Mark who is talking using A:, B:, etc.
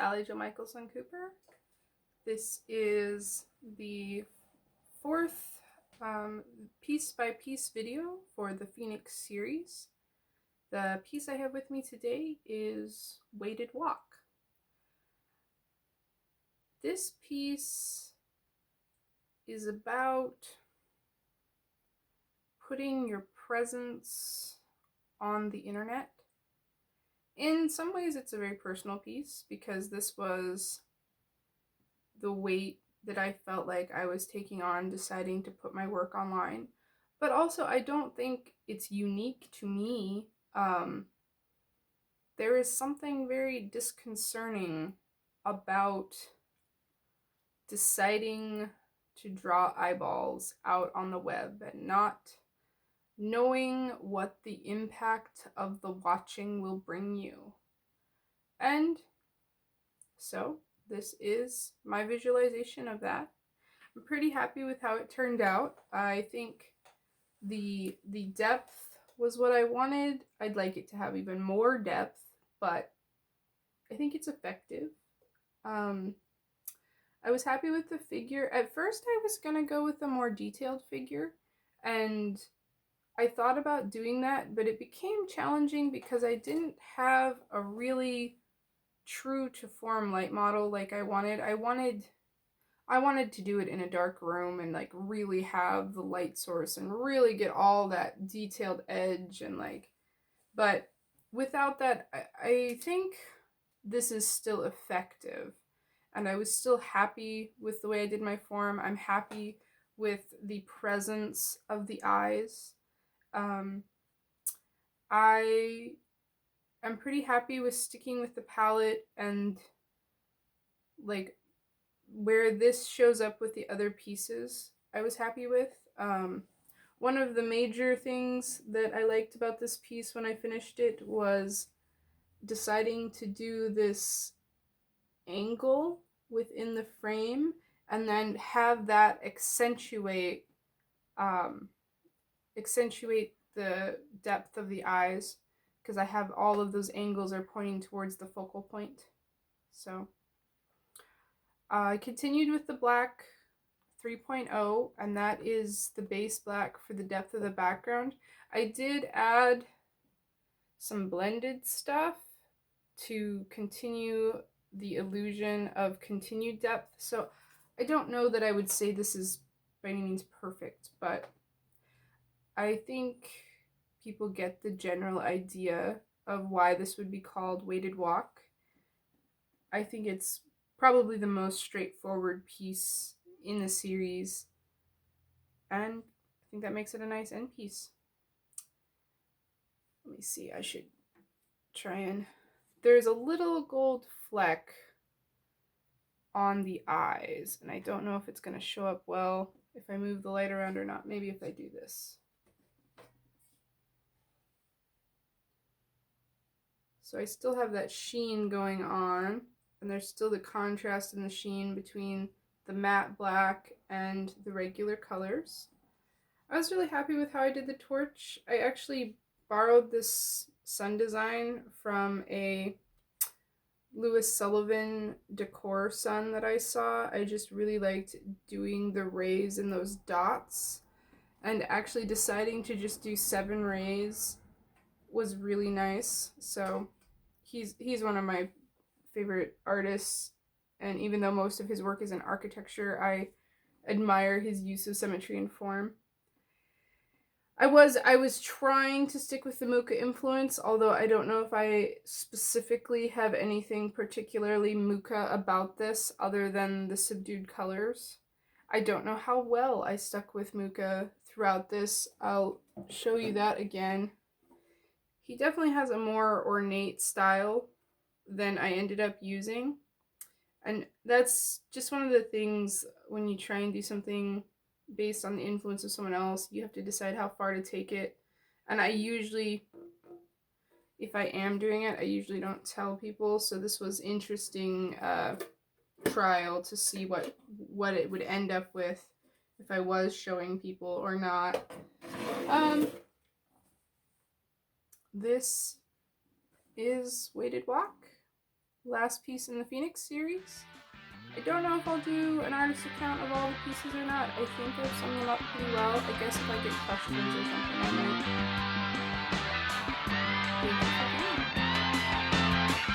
A: Hallie Jo Michelson Cooper. This is the fourth piece by piece video for the Phoenix series. The piece I have with me today is Weighted Walk. This piece is about putting your presence on the internet. In some ways, it's a very personal piece because this was the weight that I felt like I was taking on deciding to put my work online. But also, I don't think it's unique to me. There is something very disconcerting about deciding to draw eyeballs out on the web and not knowing what the impact of the watching will bring you. And so this is my visualization of that. I'm pretty happy with how it turned out. I think the depth was what I wanted. I'd like it to have even more depth, but I think it's effective. I was happy with the figure. At first I was gonna go with a more detailed figure, and I thought about doing that, but it became challenging because I didn't have a really true to form light model like I wanted. I wanted to do it in a dark room and like really have the light source and really get all that detailed edge and like, but without that, I think this is still effective. And I was still happy with the way I did my form. I'm happy with the presence of the eyes. I am pretty happy with sticking with the palette and like where this shows up with the other pieces. I was happy with. One of the major things that I liked about this piece when I finished it was deciding to do this angle within the frame and then have that accentuate the depth of the eyes, because I have all of those angles are pointing towards the focal point. So I continued with the black 3.0, and that is the base black for the depth of the background. I did add some blended stuff to continue the illusion of continued depth. So I don't know that I would say this is by any means perfect, but I think people get the general idea of why this would be called Weighted Walk. I think it's probably the most straightforward piece in the series, and I think that makes it a nice end piece. Let me see, I should try and... There's a little gold fleck on the eyes, and I don't know if it's going to show up well if I move the light around or not. Maybe if I do this. So I still have that sheen going on, and there's still the contrast in the sheen between the matte black and the regular colors. I was really happy with how I did the torch. I actually borrowed this sun design from a Louis Sullivan decor sun that I saw. I just really liked doing the rays in those dots, and actually deciding to just do 7 rays was really nice. So he's one of my favorite artists, and even though most of his work is in architecture, I admire his use of symmetry and form. I was trying to stick with the Mucha influence, although I don't know if I specifically have anything particularly Mucha about this other than the subdued colors. I don't know how well I stuck with Mucha throughout this. I'll show you that again. He definitely has a more ornate style than I ended up using. And that's just one of the things when you try and do something based on the influence of someone else, you have to decide how far to take it. And I usually, if I am doing it, I usually don't tell people. So this was interesting trial to see what it would end up with if I was showing people or not. This is Weighted Walk. last piece in the Phoenix series. I don't know if I'll do an artist account of all the pieces or not. I think I've summed them up pretty well. I guess if I get questions or something, I might